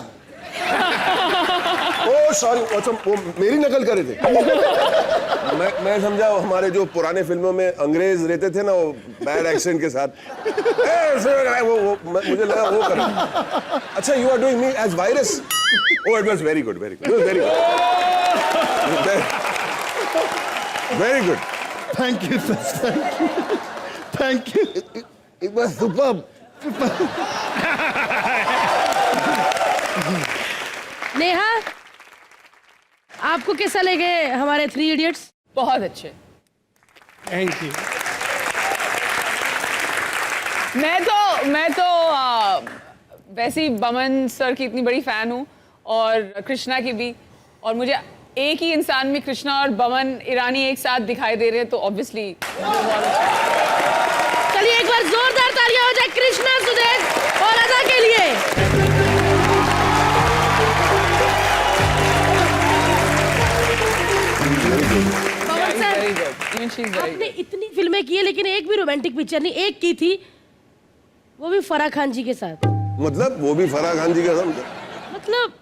ओ सॉरी, वो मेरी नकल करे थे। मैं समझा हमारे जो पुराने फिल्मों में अंग्रेज रहते थे ना, वो बैड एक्सेंट के साथ, मुझे लगा वो कर। अच्छा, you are doing me as Virus. Oh it was very good, very good, very good, very good. Thank you sir, thank you. It was superb. Neha, आपको कैसा लगे हमारे 3 इडियट्स? बहुत अच्छे। Thank you. मैं तो वैसे ही बमन सर की इतनी बड़ी फैन हूँ और कृष्णा की भी, और मुझे एक ही इंसान में कृष्णा और बमन ईरानी एक साथ दिखाई दे रहे हैं, तो ऑब्वियसली चलिए एक बार जोरदार तालियां हो जाए कृष्णा, सुदेश और अदा के लिए। पवन सर, आपने इतनी फिल्में की है लेकिन एक भी रोमांटिक पिक्चर नहीं, एक की थी वो भी फराह खान जी के साथ। मतलब वो भी फराह खान जी का था? मतलब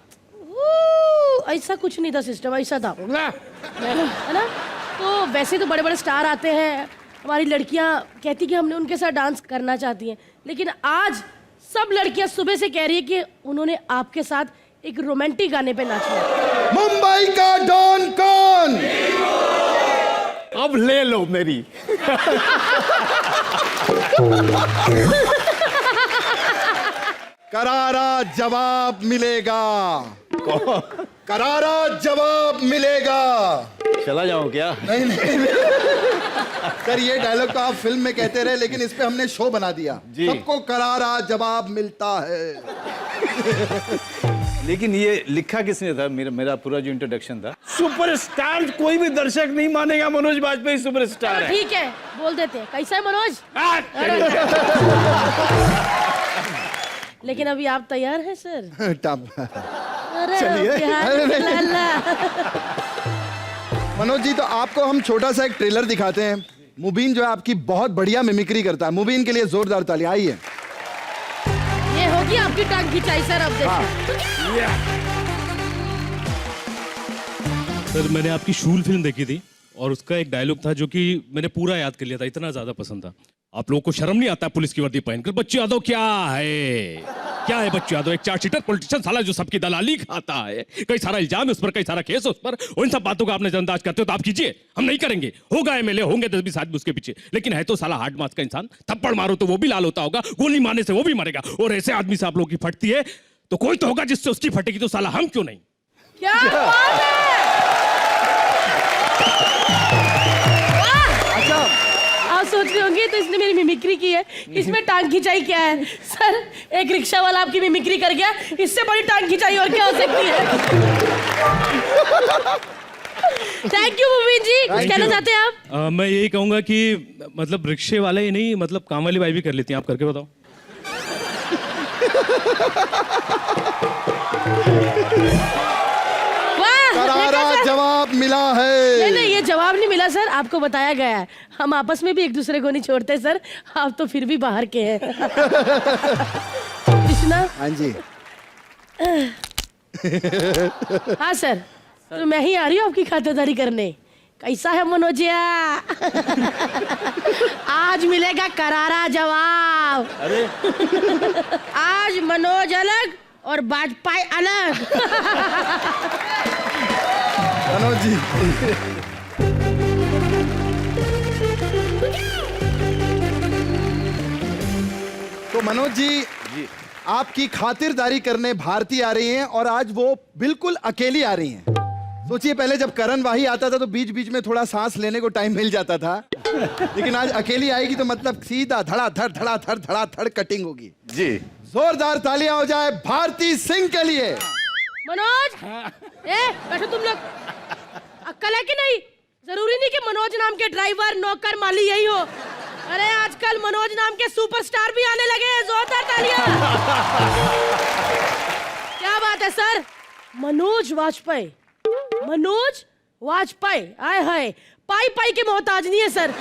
ऐसा कुछ नहीं था सिस्टम, ऐसा था है ना। तो वैसे तो बड़े बड़े स्टार आते हैं, हमारी लड़कियां कहती कि हमने उनके साथ डांस करना चाहती हैं, लेकिन आज सब लड़कियां सुबह से कह रही है कि उन्होंने आपके साथ एक रोमांटिक गाने पे नाचना है। मुंबई का डॉन कौन? अब ले लो मेरी। करारा जवाब मिलेगा, करारा जवाब मिलेगा। चला जाऊं क्या? नहीं नहीं सर, ये डायलॉग तो आप फिल्म में कहते रहे, लेकिन इस पे हमने शो बना दिया। सबको करारा जवाब मिलता है। लेकिन ये लिखा किसने था? मेरा पूरा जो इंट्रोडक्शन था। सुपरस्टार कोई भी दर्शक नहीं मानेगा, मनोज बाजपेयी सुपरस्टार है। ठीक है, बोल देते हैं। कैसा है मनोज? लेकिन अभी आप तैयार हैं सर? अरे चलिए। प्यार लाला। मनोज जी, तो आपको हम छोटा सा एक ट्रेलर दिखाते हैं। मुबीन जो है आपकी बहुत बढ़िया मिमिक्री करता है। मुबीन के लिए जोरदार ताली। आइए। ये होगी आपकी टांग खिंचाई सर, अब देखिए। सर मैंने आपकी शूल फिल्म देखी थी और उसका एक डायलॉग था जो कि मैंने पूरा याद कर लिया था, इतना ज्यादा पसंद था। आप लोगों को शर्म नहीं आता पुलिस की वर्दी पहनकर? बच्चू यादव क्या है बच्चू यादव? एक चार्जशीटर पॉलिटिशियन साला जो सबकी दलाली खाता है, कई सारा इल्जाम है उस पर, कई सारा केस है उस पर। उन सब बातों का आपने नजरअंदाज करते हो तो आप कीजिए, हम नहीं करेंगे। होगा एमएलए, होंगे 10-20 आदमी उसके पीछे, लेकिन है तो साला हार्ड मास का इंसान। थप्पड़ मारो तो वो भी लाल होता होगा, गोली मारने से वो भी मरेगा। और ऐसे आदमी से आप लोगों की फटती है तो कोई तो होगा जिससे उसकी फटेगी, तो साला हम क्यों नहीं? क्या बात है! आप सोच रहे होंगे तो इसने मेरी मिमिक्री की है, इसमें टांग खिंचाई क्या है? सर, एक रिक्शा वाला आपकी मिमिक्री कर गया, इससे बड़ी टांग खिंचाई और क्या हो सकती है? थैंक यू मुबीन जी। कुछ कहना चाहते हैं आप? मैं यही कहूंगा कि मतलब रिक्शे वाले ही नहीं, मतलब काम वाली बाई भी कर लेती हैं। आप करके बताओ। करारा जवाब मिला है। नहीं, ये जवाब नहीं मिला सर, आपको बताया गया है। हम आपस में भी एक दूसरे को नहीं छोड़ते सर, आप तो फिर भी बाहर के हैं। कृष्णा। हाँ जी। हाँ सर, तो मैं ही आ रही हूँ आपकी खातिरदारी करने। कैसा है मनोजिया? आज मिलेगा करारा जवाब। अरे आज मनोज अलग और वाजपेयी अलग। मनोज जी, तो मनोज जी आपकी खातिरदारी करने भारती आ रही हैं और आज वो बिल्कुल अकेली आ रही हैं। सोचिए, पहले जब करण वाही आता था तो बीच बीच में थोड़ा सांस लेने को टाइम मिल जाता था, लेकिन आज अकेली आएगी तो मतलब सीधा धड़ाधड़ कटिंग होगी। जी, जोरदार तालियां हो जाए भारती सिंह के लिए। मनोज, बैठो तुम लोग। अक्ल है कि नहीं? जरूरी नहीं कि मनोज नाम के ड्राइवर, नौकर, माली यही हो। अरे आजकल मनोज नाम के सुपरस्टार भी आने लगे हैं। जोरदार तालियां। क्या बात है सर? मनोज वाजपेयी, मनोज वाजपेयी, आए हाय, पाई पाई के मोहताज नहीं है सर।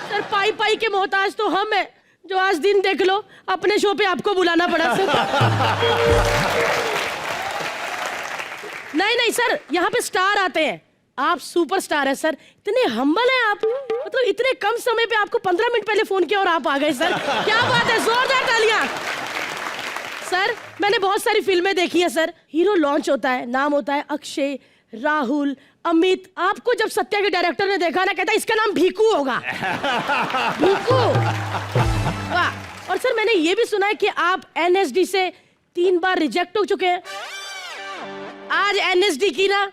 सर पाई पाई के मोहताज तो हम हैं, जो आज दिन देख लो अपने शो पे आपको बुलाना पड़ा सर। नहीं सर, यहाँ पे स्टार आते हैं, आप सुपरस्टार है सर। इतने हम्बल हैं आप, मतलब इतने कम समय पे आपको 15 मिनट पहले फोन किया और आप आ गए सर। क्या बात है, जोरदार तालियां। सर मैंने बहुत सारी फिल्में देखी है सर। हीरो लॉन्च होता है, नाम होता है अक्षय, राहुल, अमित। आपको जब सत्या के डायरेक्टर ने देखा ना, कहता इसका नाम भीकू होगा। भीकू, वाह। और सर मैंने ये भी सुना है कि आप NSD से 3 बार रिजेक्ट हो चुके हैं। आज NSD की ना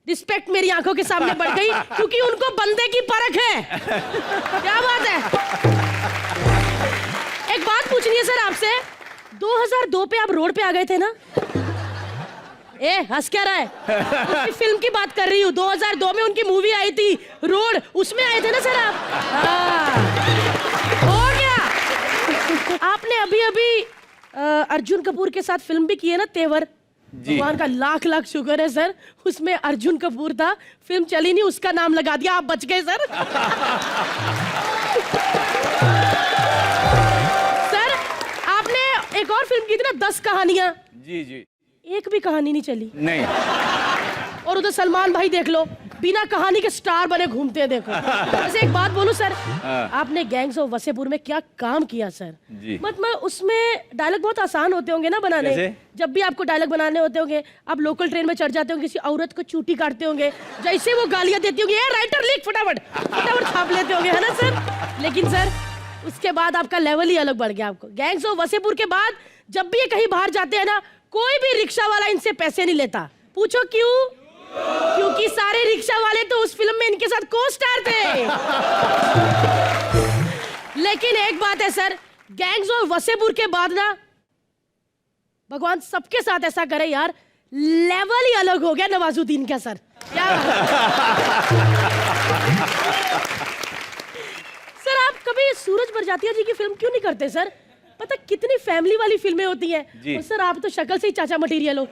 रिस्पेक्ट मेरी आंखों के सामने बढ़ गई, क्योंकि उनको बंदे की परख है। क्या बात है। एक बात पूछनी है सर आपसे, 2002 पे आप रोड पे आ गए थे ना? हंस क्या रहा है? उनकी फिल्म की बात कर रही हूँ। 2002 में उनकी मूवी आई थी रोड, उसमें आए थे ना सर आप? हो गया। आपने अभी अभी अर्जुन कपूर के साथ फिल्म भी की है ना, तेवर। भगवान का लाख लाख शुक्र है सर, उसमें अर्जुन कपूर था, फिल्म चली नहीं, उसका नाम लगा दिया, आप बच गए सर। सर आपने एक और फिल्म की थी ना, 10 कहानियां। जी, एक भी कहानी नहीं चली। नहीं। और उधर सलमान भाई देख लो, बिना कहानी के स्टार बने घूमते हैं। देखो वैसे एक बात बोलूं सर, आपने गैंग्स ऑफ वसेपुर में क्या काम किया सर। जी। मतलब उसमें डायलॉग बहुत आसान होते होंगे ना बनाने। कैसे? जब भी आपको डायलॉग बनाने होते होंगे, आप लोकल ट्रेन में चढ़ जाते होंगे, किसी औरत को चूटी काटते होंगे, जैसे वो गालियां देती होंगी, राइटर लिख फटाफट छाप लेते होंगे, है ना सर? लेकिन सर उसके बाद आपका लेवल ही अलग बढ़ गया। आपको गैंग्स ऑफ वसेपुर के बाद जब भी ये कहीं बाहर जाते हैं ना, कोई भी रिक्शा वाला इनसे पैसे नहीं लेता। पूछो क्यों? क्योंकि सारे रिक्शा वाले तो उस फिल्म में इनके साथ को-स्टार थे। लेकिन एक बात है सर, गैंग्स ऑफ वसेपुर के बाद ना, भगवान सबके साथ ऐसा करे यार, लेवल ही अलग हो गया नवाजुद्दीन का सर। क्या सर आप कभी सूरज बरजातिया जी की फिल्म क्यों नहीं करते सर? पता कितनी फैमिली वाली फिल्में होती हैं। और सर आप तो शक्ल से ही चाचा मटेरियल हो। ये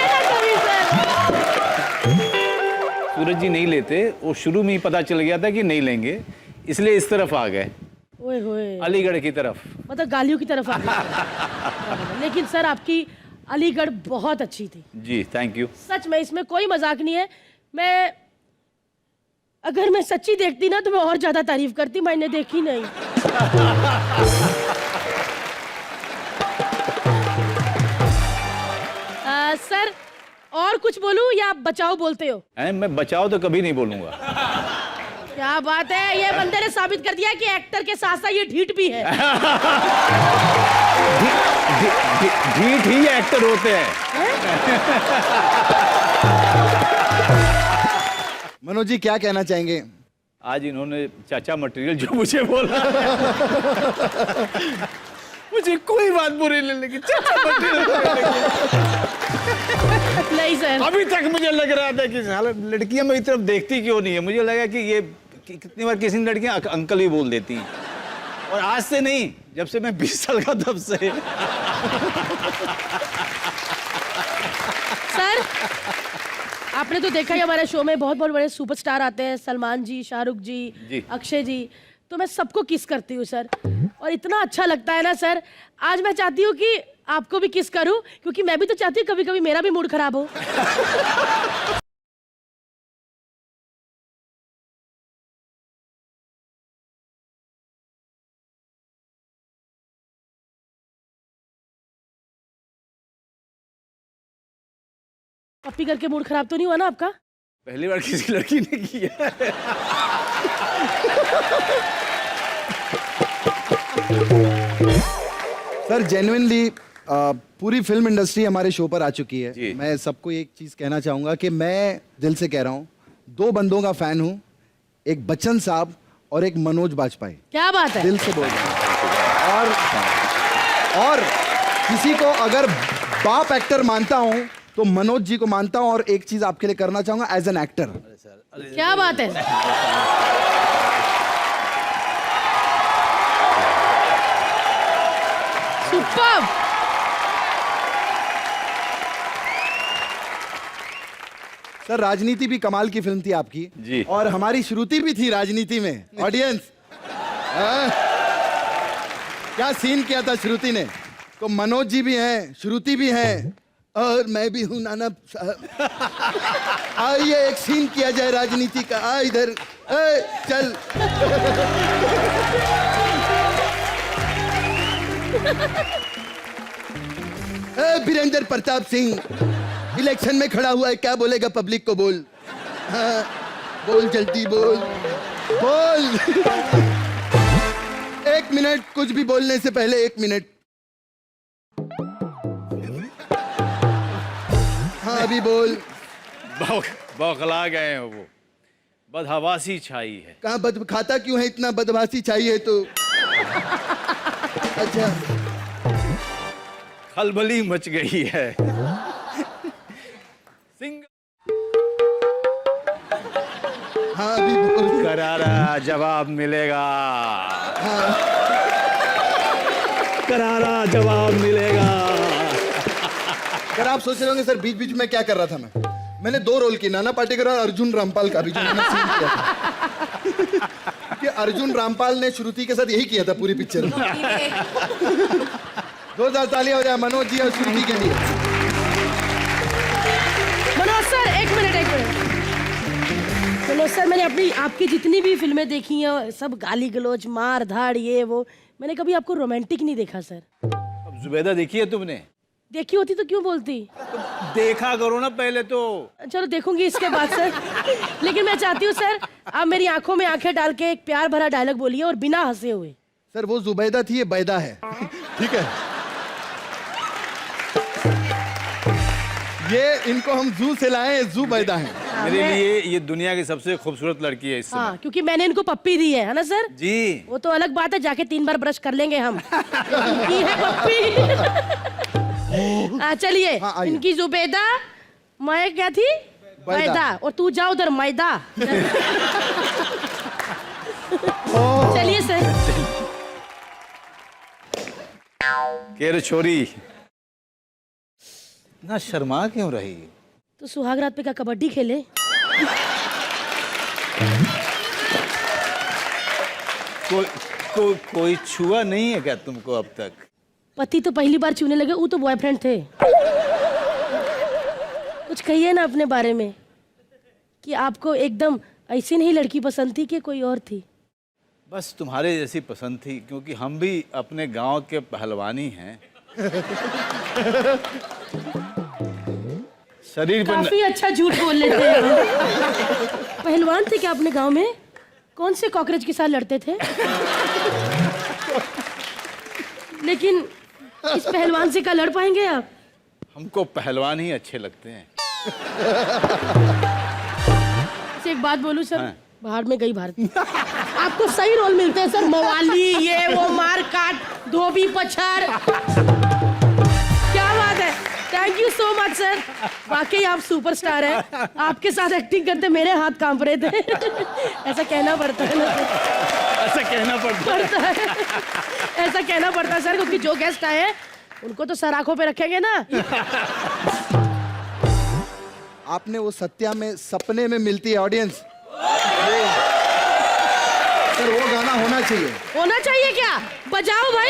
ना कभी सर। सूरज जी नहीं लेते, वो शुरू में ही पता चल गया था कि नहीं लेंगे, इसलिए इस तरफ आ गए। ओए होए, अलीगढ़ की तरफ, मतलब गालियों की तरफ आ गए। लेकिन सर आपकी अलीगढ़ बहुत अच्छी थी। जी थैंक यू। सच में, इसमें कोई मजाक नहीं है। अगर मैं सच्ची देखती ना तो मैं और ज्यादा तारीफ करती, मैंने देखी नहीं। सर और कुछ बोलूं या आप बचाओ बोलते हो? मैं बचाओ तो कभी नहीं बोलूंगा। क्या बात है, ये बंदे ने साबित कर दिया कि एक्टर के साथ साथ ये ढीठ भी है। ढीठ ही एक्टर होते हैं। मनोज जी क्या कहना चाहेंगे? आज इन्होंने चाचा मटेरियल जो मुझे बोला, मुझे कोई बात बुरी नहीं लगी। चाचा मटेरियल नहीं सर, अभी तक मुझे लग रहा था कि साला लड़कियां मेरी तरफ देखती क्यों नहीं है। मुझे लगा कि ये कितनी बार किसी लड़कियां अंकल ही बोल देती हैं, और आज से नहीं, जब से मैं 20 साल का तब से। सर आपने तो देखा ही हमारे शो में बहुत बहुत बड़े सुपरस्टार आते हैं, सलमान जी, शाहरुख जी, अक्षय जी, तो मैं सबको किस करती हूँ सर, और इतना अच्छा लगता है ना सर। आज मैं चाहती हूँ कि आपको भी किस करूँ, क्योंकि मैं भी तो चाहती हूँ कभी कभी मेरा भी मूड खराब हो। पप्पी करके मूड खराब तो नहीं हुआ ना आपका? पहली बार किसी लड़की ने किया है। सर जेन्युइनली पूरी फिल्म इंडस्ट्री हमारे शो पर आ चुकी है। जी। मैं सबको एक चीज कहना चाहूंगा कि मैं दिल से कह रहा हूँ, 2 बंदों का फैन हूँ, एक बच्चन साहब और एक मनोज बाजपेयी। क्या बात है? दिल से बोल रहा हूं। और किसी को अगर बाप एक्टर मानता हूं तो मनोज जी को मानता हूं। और एक चीज आपके लिए करना चाहूंगा एज एन एक्टर। क्या बात है? सुपर्ब! सर राजनीति भी कमाल की फिल्म थी आपकी जी। और हमारी श्रुति भी थी राजनीति में। ऑडियंस क्या सीन किया था श्रुति ने। तो मनोज जी भी हैं, श्रुति भी हैं और मैं भी हूं नाना साहब। आइए एक सीन किया जाए राजनीति का। आ इधर चल। वीरेंद्र प्रताप सिंह इलेक्शन में खड़ा हुआ है, क्या बोलेगा पब्लिक को? बोल। हाँ, बोल जल्दी बोल बोल। 1 मिनट, कुछ भी बोलने से पहले 1 मिनट। हाँ अभी बोल। बौखला गए हैं वो, बदहवासी छाई है। कहाँ बद खाता क्यों है इतना? बदमाशी चाहिए तो। अच्छा खलबली मच गई है। सिंह हाँ अभी बोल। करारा जवाब मिलेगा। करारा जवाब मिलेगा। अगर आप सोच रहे होंगे सर बीच बीच में क्या कर रहा था मैंने 2 रोल किए, नाना पाटेकर और अर्जुन रामपाल का भी जो मैंने सीन किया था। कि अर्जुन रामपाल ने श्रुति के साथ यही किया था पूरी पिक्चर में। 2000 तालियां हो जाए मनोज जी और श्रुति के लिए। मनोज सर एक मिनट। मनोज सर मैंने आपकी जितनी भी फिल्में देखी हैं सब गाली गलौज मार धाड़ ये वो, मैंने कभी आपको रोमांटिक नहीं देखा सर। अब जुबैदा देखी है तुमने? देखी होती तो क्यों बोलती? देखा करो ना पहले तो। चलो देखूंगी इसके बाद सर। लेकिन मैं चाहती हूँ सर आप मेरी आंखों में आंखें डाल के एक प्यार भरा डायलॉग बोलिए और बिना हंसे हुए। सर वो जुबैदा थी, ये बैदा है। ठीक है, ये इनको हम जू से लाए, जू बैदा है। मेरे लिए ये दुनिया की सबसे खूबसूरत लड़की है इस समय। हाँ क्योंकि मैंने इनको पप्पी दी है ना सर? जी। वो तो अलग बात है, जाके 3 बार ब्रश कर लेंगे हम। ये है पप्पी। चलिए हाँ, इनकी जुबैदा, मैं क्या थी? बैदा। और तू जाओ उधर मैदा। चलिए सर। केर छोरी ना शर्मा क्यों रही? तो सुहाग रात पे क्या कबड्डी खेले? कोई छुआ नहीं है क्या तुमको अब तक? पति तो पहली बार छूने लगे, वो तो बॉयफ्रेंड थे। कुछ कहिए ना अपने बारे में कि आपको एकदम ऐसी नहीं लड़की पसंद थी कि कोई और थी? बस तुम्हारे जैसी पसंद थी, क्योंकि हम भी अपने गांव के पहलवानी हैं। शरीर पर काफी अच्छा झूठ बोल लेते हैं। पहलवान थे क्या अपने गांव में? कौन से कॉकरोच के साथ लड़ते थे? लेकिन इस पहलवान से क्या लड़ पाएंगे आप? हमको पहलवान ही अच्छे लगते हैं। एक बात बोलूं सर, हाँ। बाहर में गई भारत आपको सही रोल मिलते हैं सर, मवाली ये वो मार काट धोबी पछाड़। क्या बात है, thank you so much sir, वाकई आप सुपरस्टार हैं। आपके साथ एक्टिंग करते मेरे हाथ कांप रहे थे। ऐसा कहना पड़ता है ना सर? ऐसा कहना पड़ता है। ऐसा कहना पड़ता है सर, क्योंकि जो गेस्ट आए हैं उनको तो सर आंखों पे रखेंगे ना। आपने वो सत्या में सपने में मिलती है ऑडियंस, सर वो गाना होना चाहिए। होना चाहिए क्या? बजाओ भाई।